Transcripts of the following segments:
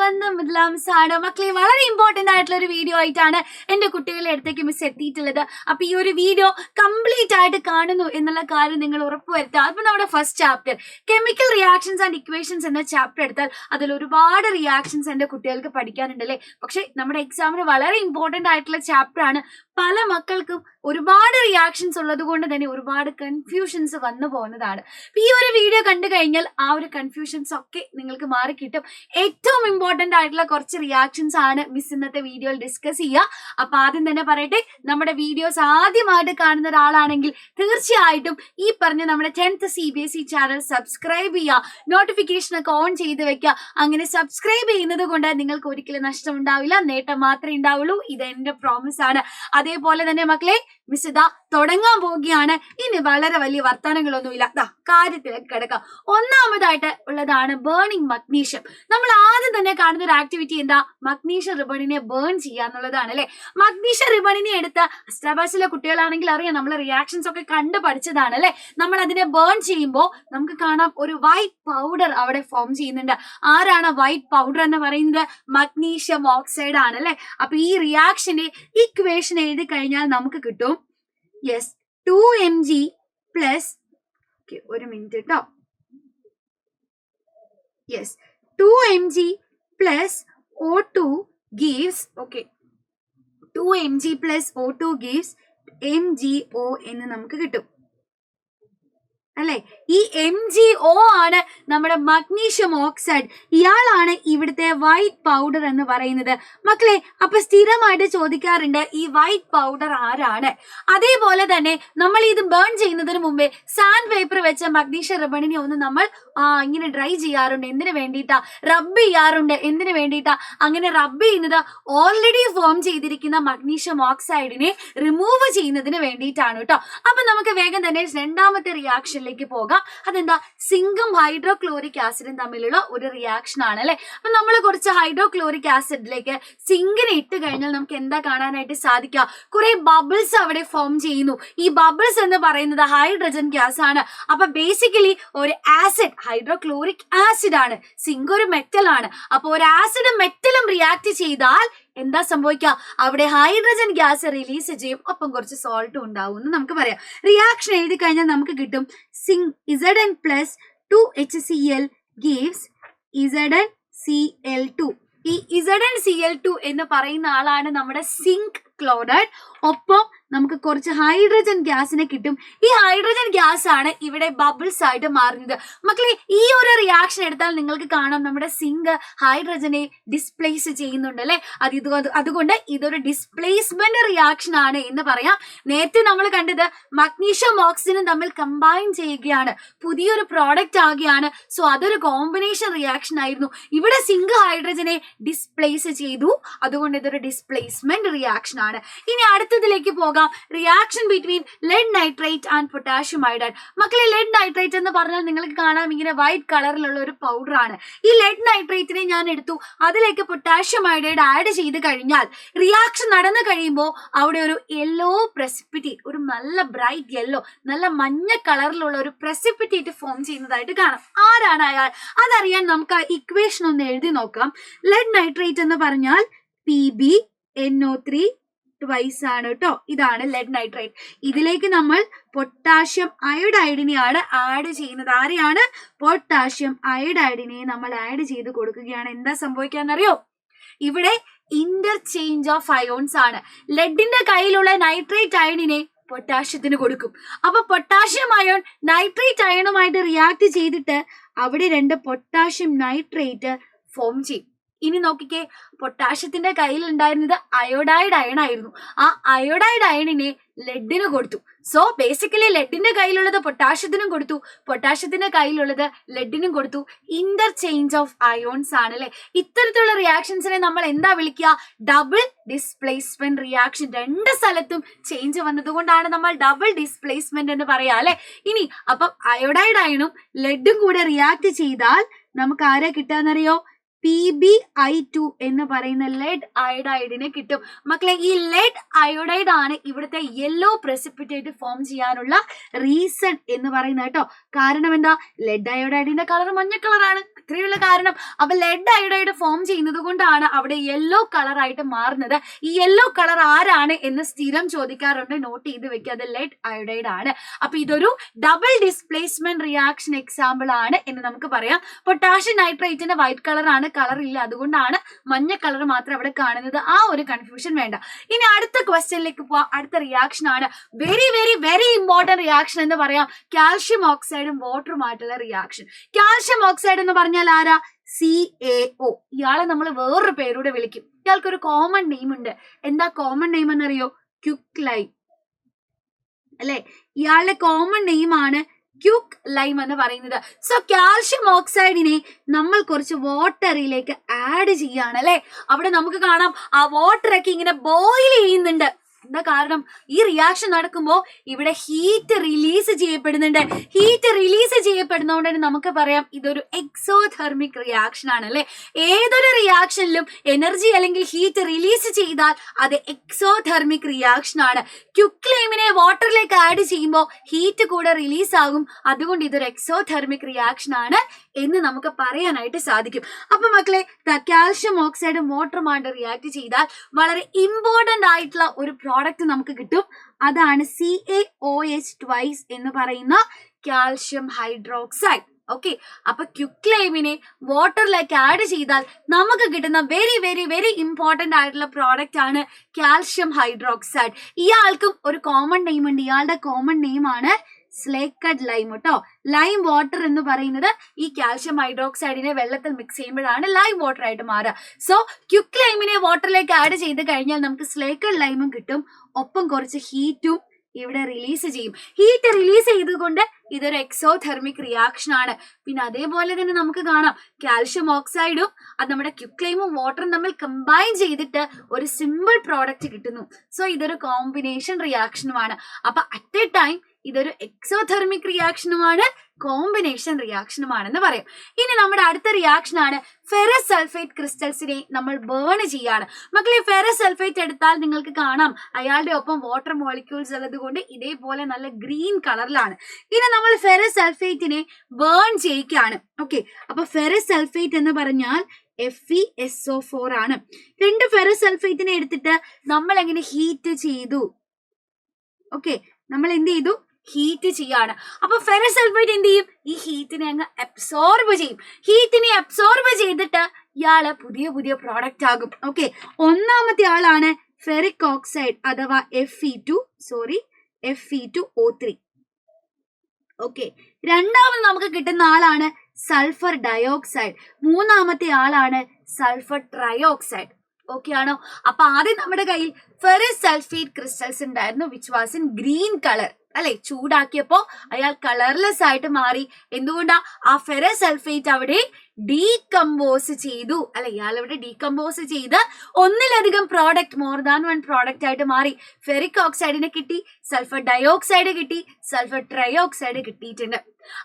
സ്വന്തം ആണ് മക്കളെ. വളരെ ഇമ്പോർട്ടന്റ് ആയിട്ടുള്ള ഒരു വീഡിയോ ആയിട്ടാണ് എന്റെ കുട്ടികളുടെ അടുത്തേക്ക് മിസ് എത്തിയിട്ടുള്ളത്. അപ്പൊ ഈ ഒരു വീഡിയോ കംപ്ലീറ്റ് ആയിട്ട് കാണുന്നു എന്നുള്ള കാര്യം നിങ്ങൾ ഉറപ്പുവരുത്തുക. അപ്പൊ നമ്മുടെ first chapter chemical reactions and equations എന്ന ചാപ്റ്റർ എടുത്താൽ അതിൽ ഒരുപാട് റിയാക്ഷൻസ് എന്റെ കുട്ടികൾക്ക് പഠിക്കാനുണ്ടല്ലേ. പക്ഷെ നമ്മുടെ എക്സാമിന് വളരെ ഇമ്പോർട്ടന്റ് ആയിട്ടുള്ള ചാപ്റ്റർ ആണ്. പല മക്കൾക്കും ഒരുപാട് റിയാക്ഷൻസ് ഉള്ളത് കൊണ്ട് തന്നെ ഒരുപാട് കൺഫ്യൂഷൻസ് വന്നു പോകുന്നതാണ്. ഈ ഒരു വീഡിയോ കണ്ടു കഴിഞ്ഞാൽ ആ ഒരു കൺഫ്യൂഷൻസ് ഒക്കെ നിങ്ങൾക്ക് മാറി കിട്ടും. ഏറ്റവും ഇമ്പോർട്ടന്റ് ആയിട്ടുള്ള കുറച്ച് റിയാക്ഷൻസ് ആണ് മിസ് ഇന്നത്തെ വീഡിയോയിൽ ഡിസ്കസ് ചെയ്യുക. അപ്പൊ ആദ്യം തന്നെ പറയട്ടെ, നമ്മുടെ വീഡിയോസ് ആദ്യമായിട്ട് കാണുന്ന ഒരാളാണെങ്കിൽ തീർച്ചയായിട്ടും ഈ പറഞ്ഞ നമ്മുടെ 10th CBSE ചാനൽ സബ്സ്ക്രൈബ് ചെയ്യുക, നോട്ടിഫിക്കേഷൻ ഒക്കെ ഓൺ ചെയ്ത് വെക്കുക. അങ്ങനെ സബ്സ്ക്രൈബ് ചെയ്യുന്നത് കൊണ്ട് നിങ്ങൾക്ക് ഒരിക്കലും നഷ്ടം ഉണ്ടാവില്ല, നേട്ടം മാത്രമേ ഉണ്ടാവുള്ളൂ. ഇത് എന്റെ പ്രോമിസ് ആണ്. അതേപോലെ തന്നെ മക്കളെ, മിസ് ഇതാ തുടങ്ങാൻ പോവുകയാണ്. ഇനി വളരെ വലിയ വർത്തമാനങ്ങളൊന്നുമില്ല, കാര്യത്തിലേക്ക് കിടക്കാം. ഒന്നാമതായിട്ട് ഉള്ളതാണ് ബേണിംഗ് മഗ്നീഷ്യം. നമ്മൾ ആദ്യം തന്നെ കാണുന്ന ഒരു ആക്ടിവിറ്റി എന്താ? മഗ്നീഷ്യം റിബണിനെ ബേൺ ചെയ്യുക എന്നുള്ളതാണ് അല്ലെ. മഗ്നീഷ്യം റിബണിനെ എടുത്ത് അസ്റ്റാബാസിലെ കുട്ടികളാണെങ്കിൽ അറിയാം, നമ്മൾ റിയാക്ഷൻസ് ഒക്കെ കണ്ടു പഠിച്ചതാണ് അല്ലെ. നമ്മൾ അതിനെ ബേൺ ചെയ്യുമ്പോൾ നമുക്ക് കാണാം ഒരു വൈറ്റ് പൗഡർ അവിടെ ഫോം ചെയ്യുന്നുണ്ട്. ആരാണ് വൈറ്റ് പൗഡർ എന്ന് പറയുന്നത്? മഗ്നീഷ്യം ഓക്സൈഡ് ആണ് അല്ലെ. അപ്പൊ ഈ റിയാക്ഷന്റെ ഇക്വേഷൻ എഴുതി കഴിഞ്ഞാൽ നമുക്ക് കിട്ടും യെസ് 2mg പ്ലസ് ഒരു മിനിറ്റ് കേട്ടോ. Yes 2mg plus O2 gives 2mg plus O2 gives MgO എന്ന് നമുക്ക് കിട്ടും അല്ലെ. ഈ MgO ആണ് നമ്മുടെ മഗ്നീഷ്യം ഓക്സൈഡ്. ഇയാളാണ് ഇവിടുത്തെ വൈറ്റ് പൗഡർ എന്ന് പറയുന്നത് മക്കളെ. അപ്പൊ സ്ഥിരമായിട്ട് ചോദിക്കാറുണ്ട് ഈ വൈറ്റ് പൗഡർ ആരാണ്. അതേപോലെ തന്നെ നമ്മൾ ഇത് ബേൺ ചെയ്യുന്നതിന് മുമ്പേ സാൻഡ് പേപ്പർ വെച്ച മഗ്നീഷ്യം റിബണിനെ ഒന്ന് നമ്മൾ ഇങ്ങനെ ഡ്രൈ ചെയ്യാറുണ്ട്. എന്തിനു വേണ്ടിയിട്ടാ? റബ്ബ് ചെയ്യാറുണ്ട്. എന്തിനു വേണ്ടിയിട്ടാ അങ്ങനെ റബ്ബ് ചെയ്യുന്നത്? ഓൾറെഡി ഫോം ചെയ്തിരിക്കുന്ന മഗ്നീഷ്യം ഓക്സൈഡിനെ റിമൂവ് ചെയ്യുന്നതിന് വേണ്ടിയിട്ടാണ് കേട്ടോ. അപ്പൊ നമുക്ക് വേഗം തന്നെ രണ്ടാമത്തെ റിയാക്ഷനിലേക്ക് പോകാം. അതെന്താ? സിങ്കും ഹൈഡ്രോക്ലോറിക് ആസിഡും തമ്മിലുള്ള ഒരു റിയാക്ഷൻ ആണ് അല്ലെ. അപ്പൊ നമ്മൾ കുറച്ച് ഹൈഡ്രോക്ലോറിക് ആസിഡിലേക്ക് സിങ്കിനെ ഇട്ട് കഴിഞ്ഞാൽ നമുക്ക് എന്താ കാണാനായിട്ട് സാധിക്കുക? കുറെ ബബിൾസ് അവിടെ ഫോം ചെയ്യുന്നു. ഈ ബബിൾസ് എന്ന് പറയുന്നത് ഹൈഡ്രജൻ ഗ്യാസ് ആണ്. അപ്പൊ ബേസിക്കലി ഒരു ആസിഡ്, ഹൈഡ്രോക്ലോറിക് ആസിഡ് ആണ്. സിങ്ക് ഒരു മെറ്റൽ ആണ്. അപ്പൊ ഒരു ആസിഡും മെറ്റലും റിയാക്ട് ചെയ്താൽ എന്താ സംഭവിക്കുക? അവിടെ ഹൈഡ്രജൻ ഗ്യാസ് റിലീസ് ചെയ്യും, ഒപ്പം കുറച്ച് സോൾട്ടും ഉണ്ടാവും എന്ന് നമുക്ക് പറയാം. റിയാക്ഷൻ എഴുതി കഴിഞ്ഞാൽ നമുക്ക് കിട്ടും zinc Zn plus 2HCl gives ZnCl2. ഈ ZnCl2 എന്ന് പറയുന്ന ആളാണ് നമ്മുടെ സിങ്ക് ക്ലോറൈഡ്. ഒപ്പം നമുക്ക് കുറച്ച് ഹൈഡ്രജൻ ഗ്യാസിനെ കിട്ടും. ഈ ഹൈഡ്രജൻ ഗ്യാസ് ആണ് ഇവിടെ ബബിൾസ് ആയിട്ട് മാറുന്നത് മക്കളെ. ഈ ഒരു റിയാക്ഷൻ എടുത്താൽ നിങ്ങൾക്ക് കാണാം നമ്മുടെ സിങ്ക് ഹൈഡ്രജനെ ഡിസ്പ്ലേസ് ചെയ്യുന്നുണ്ട് അല്ലെ. അതുകൊണ്ട് ഇതൊരു ഡിസ്പ്ലേസ്മെന്റ് റിയാക്ഷൻ ആണ് എന്ന് പറയാം. നേരത്തെ നമ്മൾ കണ്ടത് മഗ്നീഷ്യം ഓക്സിജനും തമ്മിൽ കമ്പൈൻ ചെയ്യുകയാണ്, പുതിയൊരു പ്രോഡക്റ്റ് ആകുകയാണ്. സോ അതൊരു കോമ്പിനേഷൻ റിയാക്ഷൻ ആയിരുന്നു. ഇവിടെ സിങ്ക് ഹൈഡ്രജനെ ഡിസ്പ്ലേസ് ചെയ്തു, അതുകൊണ്ട് ഇതൊരു ഡിസ്പ്ലേസ്മെന്റ് റിയാക്ഷൻ ആണ്. ഇനി അടുത്തതിലേക്ക് പോകാം. Reaction between lead nitrate and potassium iodide. മക്കളെ, ലെഡ് നൈട്രേറ്റ് എന്ന് പറഞ്ഞാൽ നിങ്ങൾക്ക് കാണാം ഇങ്ങനെ വൈറ്റ് കളറിലുള്ള ഒരു പൗഡർ ആണ്. ഈ ലെഡ് നൈട്രേറ്റിനെ ഞാൻ എടുത്തു, അതിലേക്ക് പൊട്ടാഷ്യം അയോഡൈഡ് ആഡ് ചെയ്ത് കഴിഞ്ഞാൽ റിയാക്ഷൻ നടന്നു കഴിയുമ്പോൾ അവിടെ ഒരു യെല്ലോ പ്രസിപ്പിറ്റേറ്റ്, ഒരു നല്ല ബ്രൈറ്റ് യെല്ലോ, നല്ല മഞ്ഞ കളറിലുള്ള ഒരു പ്രസിപ്പിറ്റേറ്റ് ഫോം ചെയ്യുന്നതായിട്ട് കാണാം. ആരാണ് അയാൾ? അതറിയാൻ നമുക്ക് ആ ഇക്വേഷൻ ഒന്ന് എഴുതി നോക്കാം. ലെഡ് നൈട്രേറ്റ് എന്ന് പറഞ്ഞാൽ PbNO3 ട്വൈസ് ആണ് കേട്ടോ. ഇതാണ് ലെഡ് നൈട്രേറ്റ്. ഇതിലേക്ക് നമ്മൾ പൊട്ടാഷ്യം അയോഡൈഡിനെയാണ് ആഡ് ചെയ്യുന്നത്. ആരെയാണ്? പൊട്ടാഷ്യം അയോഡൈഡിനെ നമ്മൾ ആഡ് ചെയ്ത് കൊടുക്കുകയാണ്. എന്താ സംഭവിക്കാന്നറിയോ? ഇവിടെ ഇന്റർചേഞ്ച് ഓഫ് അയോൺസ് ആണ്. ലെഡിന്റെ കയ്യിലുള്ള നൈട്രേറ്റ് അയണിനെ പൊട്ടാഷ്യത്തിന് കൊടുക്കും. അപ്പൊ പൊട്ടാഷ്യം അയോൺ നൈട്രേറ്റ് അയണുമായിട്ട് റിയാക്ട് ചെയ്തിട്ട് അവിടെ രണ്ട് പൊട്ടാഷ്യം നൈട്രേറ്റ് ഫോം ചെയ്യും. ഇനി നോക്കിക്കേ, പൊട്ടാഷ്യത്തിന്റെ കയ്യിൽ ഉണ്ടായിരുന്നത് അയോഡൈഡ് അയൺ ആയിരുന്നു. ആ അയോഡൈഡ് അയണിനെ ലെഡിന് കൊടുത്തു. സോ ബേസിക്കലി ലെഡിന്റെ കയ്യിലുള്ളത് പൊട്ടാഷ്യത്തിനും കൊടുത്തു, പൊട്ടാഷ്യത്തിന്റെ കയ്യിലുള്ളത് ലെഡിനും കൊടുത്തു. ഇന്റർചേഞ്ച് ഓഫ് അയോൺസ് ആണ് അല്ലെ. ഇത്തരത്തിലുള്ള റിയാക്ഷൻസിനെ നമ്മൾ എന്താ വിളിക്കുക? Double displacement reaction. രണ്ട് സ്ഥലത്തും ചേഞ്ച് വന്നതുകൊണ്ടാണ് നമ്മൾ ഡബിൾ ഡിസ്പ്ലേസ്മെന്റ് എന്ന് പറയാ അല്ലെ. ഇനി അപ്പം അയോഡൈഡ് അയണും ലെഡും കൂടെ റിയാക്ട് ചെയ്താൽ നമുക്ക് ആരെ കിട്ടാന്നറിയോ? PbI2 എന്ന് പറയുന്ന ലെഡ് അയോഡൈഡിനെ കിട്ടും മക്കളെ. ഈ ലെഡ് അയോഡൈഡ് ആണ് ഇവിടുത്തെ യെല്ലോ പ്രസിപ്പിറ്റേറ്റ് ഫോം ചെയ്യാനുള്ള റീസൺ എന്ന് പറയുന്നത് കേട്ടോ. കാരണം എന്താ? ലെഡ് അയോഡൈഡിന്റെ കളർ മഞ്ഞ കളറാണ്. ഇത്രയുള്ള കാരണം. അപ്പൊ ലെഡ് അയോഡൈഡ് ഫോം ചെയ്യുന്നത് കൊണ്ടാണ് അവിടെ യെല്ലോ കളർ ആയിട്ട് മാറുന്നത്. ഈ യെല്ലോ കളർ ആരാണ് എന്ന് സ്ഥിരം ചോദിക്കാറുണ്ട്, നോട്ട് ചെയ്ത് വെക്കുക, അത് ലെഡ് അയോഡൈഡ് ആണ്. അപ്പൊ ഇതൊരു ഡബിൾ ഡിസ്പ്ലേസ്മെന്റ് റിയാക്ഷൻ എക്സാമ്പിൾ ആണ് എന്ന് നമുക്ക് പറയാം. പൊട്ടാഷ്യം നൈട്രേറ്റിന്റെ വൈറ്റ് കളർ ആണ്, കളർ ഇല്ല, അതുകൊണ്ടാണ് മഞ്ഞ കളർ മാത്രം അവിടെ കാണുന്നത്. ആ ഒരു കൺഫ്യൂഷൻ വേണ്ട. ഇനി അടുത്ത ക്വസ്റ്റ്യനിലേക്ക് പോവാം. അടുത്ത റിയാക്ഷൻ ആണ് very very very important reaction എന്ന് പറയാം, കാൽഷ്യം ഓക്സൈഡും വാട്ടറുമായിട്ടുള്ള റിയാക്ഷൻ. കാൽഷ്യം ഓക്സൈഡ് എന്ന് പറഞ്ഞാൽ ആരാ? CaO. ഇയാളെ നമ്മൾ വേറൊരു പേരൂടെ വിളിക്കും. ഇയാൾക്ക് ഒരു കോമൺ നെയിം ഉണ്ട്. എന്താ കോമൺ നെയിം എന്നറിയോ? ക്യുക്ക് ലൈം അല്ലെ? ഇയാളുടെ കോമൺ നെയിം ആണ് ക്യുക്ക് ലൈം എന്ന് പറയുന്നത്. സോ കാൽഷ്യം ഓക്സൈഡിനെ നമ്മൾ കുറച്ച് വാട്ടറിലേക്ക് ആഡ് ചെയ്യാണ് അല്ലെ. അവിടെ നമുക്ക് കാണാം ആ വാട്ടറൊക്കെ ഇങ്ങനെ ബോയിൽ ചെയ്യുന്നുണ്ട്. എന്താ കാരണം? ഈ റിയാക്ഷൻ നടക്കുമ്പോൾ ഇവിടെ ഹീറ്റ് റിലീസ് ചെയ്യപ്പെടുന്നുണ്ട്. ഹീറ്റ് റിലീസ് ചെയ്യപ്പെടുന്നതുകൊണ്ട് തന്നെ നമുക്ക് പറയാം ഇതൊരു എക്സോതെർമിക് റിയാക്ഷൻ ആണ് അല്ലെ. ഏതൊരു റിയാക്ഷനിലും എനർജി അല്ലെങ്കിൽ ഹീറ്റ് റിലീസ് ചെയ്താൽ അത് എക്സോതെർമിക് റിയാക്ഷൻ ആണ്. ക്യുക്ലൈമിനെ വാട്ടറിലേക്ക് ആഡ് ചെയ്യുമ്പോൾ ഹീറ്റ് കൂടെ റിലീസ് ആകും, അതുകൊണ്ട് ഇതൊരു എക്സോതെർമിക് റിയാക്ഷൻ ആണ് എന്ന് നമുക്ക് പറയാനായിട്ട് സാധിക്കും. അപ്പൊ മക്കളെ, കാൽഷ്യം ഓക്സൈഡും വാട്ടറുമായിട്ട് റിയാക്ട് ചെയ്താൽ വളരെ ഇമ്പോർട്ടന്റ് ആയിട്ടുള്ള ഒരു പ്രോഡക്റ്റ് നമുക്ക് കിട്ടും. അതാണ് CaOH എന്ന് പറയുന്ന കാൽഷ്യം ഹൈഡ്രോക്സൈഡ്. ഓക്കെ, അപ്പൊ ക്യുക്ലൈമിനെ വാട്ടറിലേക്ക് ആഡ് ചെയ്താൽ നമുക്ക് കിട്ടുന്ന വെരി വെരി വെരി ഇമ്പോർട്ടന്റ് ആയിട്ടുള്ള പ്രോഡക്റ്റ് ആണ് കാൽഷ്യം ഹൈഡ്രോക്സൈഡ്. ഇയാൾക്കും ഒരു കോമൺ നെയിം ഉണ്ട്. ഇയാളുടെ കോമൺ നെയിം ആണ് സ്ലേക്കഡ് ലൈം കേട്ടോ. ലൈം വാട്ടർ എന്ന് പറയുന്നത് ഈ കാൽഷ്യം ഹൈഡ്രോക്സൈഡിനെ വെള്ളത്തിൽ മിക്സ് ചെയ്യുമ്പോഴാണ് ലൈം വാട്ടർ ആയിട്ട് മാറുക. സോ ക്യുക്ക് ലൈമിനെ വാട്ടറിലേക്ക് ആഡ് ചെയ്ത് കഴിഞ്ഞാൽ നമുക്ക് സ്ലേക്കഡ് ലൈമും കിട്ടും, ഒപ്പം കുറച്ച് ഹീറ്റും ഇവിടെ റിലീസ് ചെയ്യും. ഹീറ്റ് റിലീസ് ചെയ്തുകൊണ്ട് ഇതൊരു എക്സോതെർമിക് റിയാക്ഷൻ ആണ്. പിന്നെ അതേപോലെ തന്നെ നമുക്ക് കാണാം കാൽഷ്യം ഓക്സൈഡും അത് നമ്മുടെ ക്യുക്ലൈമും വാട്ടറും തമ്മിൽ കമ്പൈൻ ചെയ്തിട്ട് ഒരു സിമ്പിൾ പ്രോഡക്റ്റ് കിട്ടുന്നു. സോ ഇതൊരു കോമ്പിനേഷൻ റിയാക്ഷനുമാണ്. അപ്പൊ അറ്റ് എ ടൈം ഇതൊരു എക്സോതെർമിക് റിയാക്ഷനുമാണ്, കോമ്പിനേഷൻ റിയാക്ഷനുമാണെന്ന് പറയും. ഇനി നമ്മുടെ അടുത്ത റിയാക്ഷൻ ആണ് ഫെറസ് സൾഫേറ്റ് ക്രിസ്റ്റൽസിനെ നമ്മൾ ബേൺ ചെയ്യാണ്. മക്കളെ, ഫെറസ് സൾഫേറ്റ് എടുത്താൽ നിങ്ങൾക്ക് കാണാം അയാളുടെ ഒപ്പം വാട്ടർ മോളിക്യൂൾസ് ഉള്ളത് കൊണ്ട് ഇതേപോലെ നല്ല ഗ്രീൻ കളറിലാണ്. ഇനി നമ്മൾ ഫെറസ് സൾഫേറ്റിനെ ബേൺ ചെയ്യിക്കുകയാണ്. ഓക്കെ, അപ്പൊ ഫെറസ് സൾഫേറ്റ് എന്ന് പറഞ്ഞാൽ FeSO4 ആണ്. രണ്ട് ഫെറസ് സൾഫേറ്റിനെ എടുത്തിട്ട് നമ്മൾ എങ്ങനെ ഹീറ്റ് ചെയ്തു? ഓക്കെ, നമ്മൾ എന്ത് ചെയ്തു? ഹീറ്റ് ചെയ്യാണ്. അപ്പൊ ഫെറസ് സൾഫേറ്റ് എന്ത് ചെയ്യും? ഈ ഹീറ്റിനെ അങ്ങ് അബ്സോർബ് ചെയ്യും. ഹീറ്റിനെ അബ്സോർബ് ചെയ്തിട്ട് ഇയാള് പുതിയ പുതിയ പ്രോഡക്റ്റ് ആകും. ഓക്കെ, ഒന്നാമത്തെ ആളാണ് ഫെറിക് ഓക്സൈഡ് അഥവാ Fe2O3. ഓക്കെ, രണ്ടാമത് നമുക്ക് കിട്ടുന്ന ആളാണ് സൾഫർ ഡയോക്സൈഡ്. മൂന്നാമത്തെ ആളാണ് സൾഫർ ട്രയോക്സൈഡ്. ഓക്കെ ആണോ? അപ്പൊ ആദ്യം നമ്മുടെ കയ്യിൽ ഫെറസ് സൾഫേറ്റ് ക്രിസ്റ്റൽസ് ഉണ്ടായിരുന്നു, which was in green colour അല്ലെ. ചൂടാക്കിയപ്പോ അയാൾ കളർലെസ് ആയിട്ട് മാറി. എന്തുകൊണ്ടാ? ആ ഫെറസ് സൾഫേറ്റ് അവിടെ ഡീകമ്പോസ് ചെയ്തു അല്ലെ. ഇയാൾ അവിടെ ഡീകമ്പോസ് ചെയ്ത് ഒന്നിലധികം product, more than one product ആയിട്ട് മാറി. ഫെറിക് ഓക്സൈഡിനെ കിട്ടി, സൾഫർ ഡയോക്സൈഡ് കിട്ടി, സൾഫർ ട്രയോക്സൈഡ് കിട്ടിയിട്ടുണ്ട്.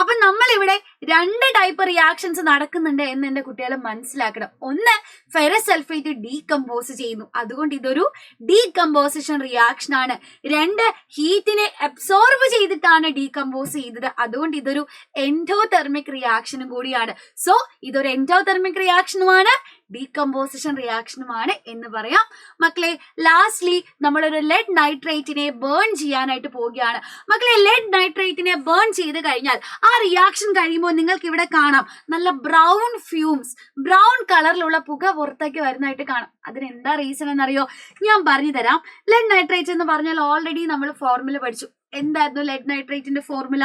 അപ്പൊ നമ്മൾ ഇവിടെ രണ്ട് ടൈപ്പ് റിയാക്ഷൻസ് നടക്കുന്നുണ്ട് എന്ന് എന്റെ കുട്ടികൾ മനസ്സിലാക്കണം. ഒന്ന്, ഫെറസ് സൾഫേറ്റ് ഡീകമ്പോസ് ചെയ്യുന്നു, അതുകൊണ്ട് ഇതൊരു ഡീകമ്പോസിഷൻ റിയാക്ഷൻ ആണ്. രണ്ട്, ഹീറ്റിനെ അബ്സോർബ് ചെയ്തിട്ടാണ് ഡീകമ്പോസ് ചെയ്തത്, അതുകൊണ്ട് ഇതൊരു എൻഡോതെർമിക് റിയാക്ഷനും കൂടിയാണ്. സോ ഇതൊരു എൻഡോതെർമിക് റിയാക്ഷനുമാണ്, ഡീകമ്പോസിഷൻ റിയാക്ഷനുമാണ് എന്ന് പറയാം. മക്കളെ, ലാസ്റ്റ്ലി നമ്മളൊരു ലെഡ് നൈട്രേറ്റിനെ ബേൺ ചെയ്യാനായിട്ട് പോവുകയാണ്. മക്കളെ, ലെഡ് നൈട്രേറ്റിനെ ബേൺ ചെയ്ത് കഴിഞ്ഞാൽ ആ റിയാക്ഷൻ കഴിയുമ്പോൾ നിങ്ങൾക്ക് ഇവിടെ കാണാം നല്ല ബ്രൗൺ ഫ്യൂംസ്, ബ്രൗൺ കളറിലുള്ള പുക പുറത്തേക്ക് വരുന്നതായിട്ട് കാണാം. അതിനെന്താ റീസൺ എന്നറിയോ? ഞാൻ പറഞ്ഞു തരാം. ലെഡ് നൈട്രേറ്റ് എന്ന് പറഞ്ഞാൽ ഓൾറെഡി നമ്മൾ ഫോർമുല പഠിച്ചു. എന്തായിരുന്നു ലെഡ് നൈട്രേറ്റിന്റെ ഫോർമുല?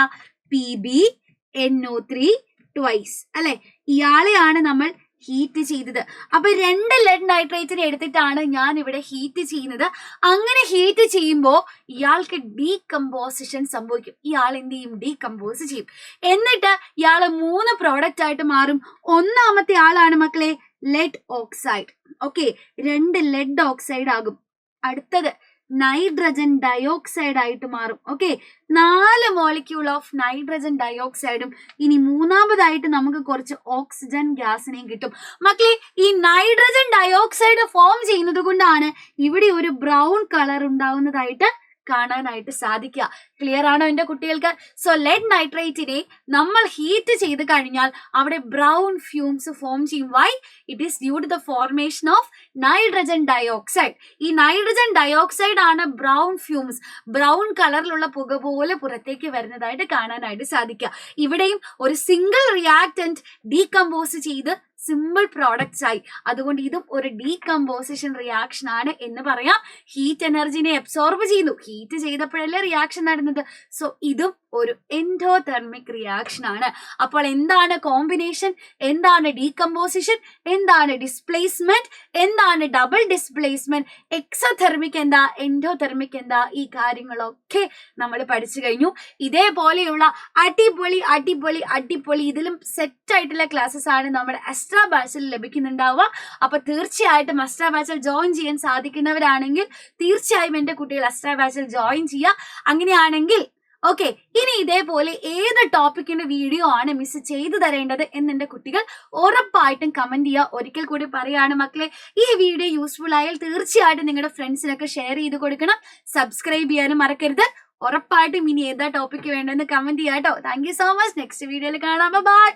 PbNO3 ട്വൈസ് അല്ലെ. ഇയാളെയാണ് നമ്മൾ ഹീറ്റ് ചെയ്തത്. അപ്പൊ രണ്ട് ലെഡ് നൈട്രേറ്റിനെ എടുത്തിട്ടാണ് ഞാൻ ഇവിടെ ഹീറ്റ് ചെയ്യുന്നത്. അങ്ങനെ ഹീറ്റ് ചെയ്യുമ്പോൾ ഇയാൾക്ക് ഡീകമ്പോസിഷൻ സംഭവിക്കും. ഇയാൾ എന്ത് ചെയ്യും? ഡീകമ്പോസ് ചെയ്യും. എന്നിട്ട് ഇയാള് 3 പ്രോഡക്റ്റ് ആയിട്ട് മാറും. ഒന്നാമത്തെ ആളാണ് മക്കളെ lead oxide. Okay, 2 lead oxide ആകും. അടുത്തത് നൈട്രജൻ ഡയോക്സൈഡ് ആയിട്ട് മാറും. ഓക്കെ, 4 മോളിക്യൂൾ ഓഫ് നൈട്രജൻ ഡയോക്സൈഡും. ഇനി മൂന്നാമതായിട്ട് നമുക്ക് കുറച്ച് ഓക്സിജൻ ഗ്യാസിനെയും കിട്ടും. മക്കളെ, ഈ നൈട്രജൻ ഡയോക്സൈഡ് ഫോം ചെയ്യുന്നത് കൊണ്ടാണ് ഇവിടെ ഒരു ബ്രൗൺ കളർ ഉണ്ടാവുന്നതായിട്ട് കാണാനായിട്ട് സാധിക്കുക. ക്ലിയർ ആണോ എന്റെ കുട്ടികൾക്ക്? സോ ലെഡ് നൈട്രേറ്റിനെ നമ്മൾ ഹീറ്റ് ചെയ്ത് കഴിഞ്ഞാൽ അവിടെ ബ്രൗൺ ഫ്യൂംസ് ഫോം ചെയ്യും. Why? It is due to the formation of nitrogen dioxide. ഈ നൈട്രജൻ ഡയോക്സൈഡ് ആണ് ബ്രൗൺ ഫ്യൂംസ്, ബ്രൗൺ കളറിലുള്ള പുക പോലെ പുറത്തേക്ക് വരുന്നതായിട്ട് കാണാനായിട്ട് സാധിക്കുക. ഇവിടെയും ഒരു സിംഗിൾ റിയാക്ടന്റ് ഡീകമ്പോസ് ചെയ്ത് സിമ്പിൾ പ്രോഡക്ട്സ് ആയി. അതുകൊണ്ട് ഇതും ഒരു ഡീകമ്പോസിഷൻ റിയാക്ഷൻ ആണ് എന്ന് പറയാം. ഹീറ്റ് എനർജിനെ അബ്സോർബ് ചെയ്യുന്നു, ഹീറ്റ് ചെയ്തപ്പോഴല്ലേ റിയാക്ഷൻ നടന്നത്. സോ ഇതും ഒരു എൻഡോതെർമിക് റിയാക്ഷൻ ആണ്. അപ്പോൾ എന്താണ് കോമ്പിനേഷൻ, എന്താണ് ഡീകമ്പോസിഷൻ, എന്താണ് ഡിസ്പ്ലേസ്മെന്റ്, എന്താണ് ഡബിൾ ഡിസ്പ്ലേസ്മെന്റ്, എക്സോതെർമിക് എന്താ, എൻഡോതെർമിക് എന്താ, ഈ കാര്യങ്ങളൊക്കെ നമ്മൾ പഠിച്ചു കഴിഞ്ഞു. ഇതേപോലെയുള്ള അടിപൊളി അടിപൊളി അടിപൊളി ഇതിലും സെറ്റ് ആയിട്ടുള്ള ക്ലാസ്സസ് ആണ് നമ്മുടെ അസ്ട്ര ബാച്ചിൽ ലഭിക്കുന്നുണ്ടാവുക. അപ്പൊ തീർച്ചയായിട്ടും അസ്ട്ര ബാച്ചിൽ ജോയിൻ ചെയ്യാൻ സാധിക്കുന്നവരാണെങ്കിൽ തീർച്ചയായും എന്റെ കുട്ടികൾ അസ്ട്ര ബാച്ചിൽ ജോയിൻ ചെയ്യുക. അങ്ങനെയാണെങ്കിൽ ഓക്കെ, ഇനി ഇതേപോലെ ഏത് ടോപ്പിക്കിന്റെ വീഡിയോ ആണ് മിസ് ചെയ്തു തരേണ്ടത് എന്ന് എന്റെ കുട്ടികൾ ഉറപ്പായിട്ടും കമന്റ് ചെയ്യുക. ഒരിക്കൽ കൂടി പറയാണ് മക്കളെ, ഈ വീഡിയോ യൂസ്ഫുൾ ആയാൽ തീർച്ചയായിട്ടും നിങ്ങളുടെ ഫ്രണ്ട്സിനൊക്കെ ഷെയർ ചെയ്ത് കൊടുക്കണം. സബ്സ്ക്രൈബ് ചെയ്യാനും മറക്കരുത്. ഉറപ്പായിട്ടും ഇനി ഏതാ ടോപ്പിക്ക് വേണ്ടെന്ന് കമന്റ് ചെയ്യാം കേട്ടോ. Thank you so much. Next വീഡിയോയിൽ കാണാം. ബൈ.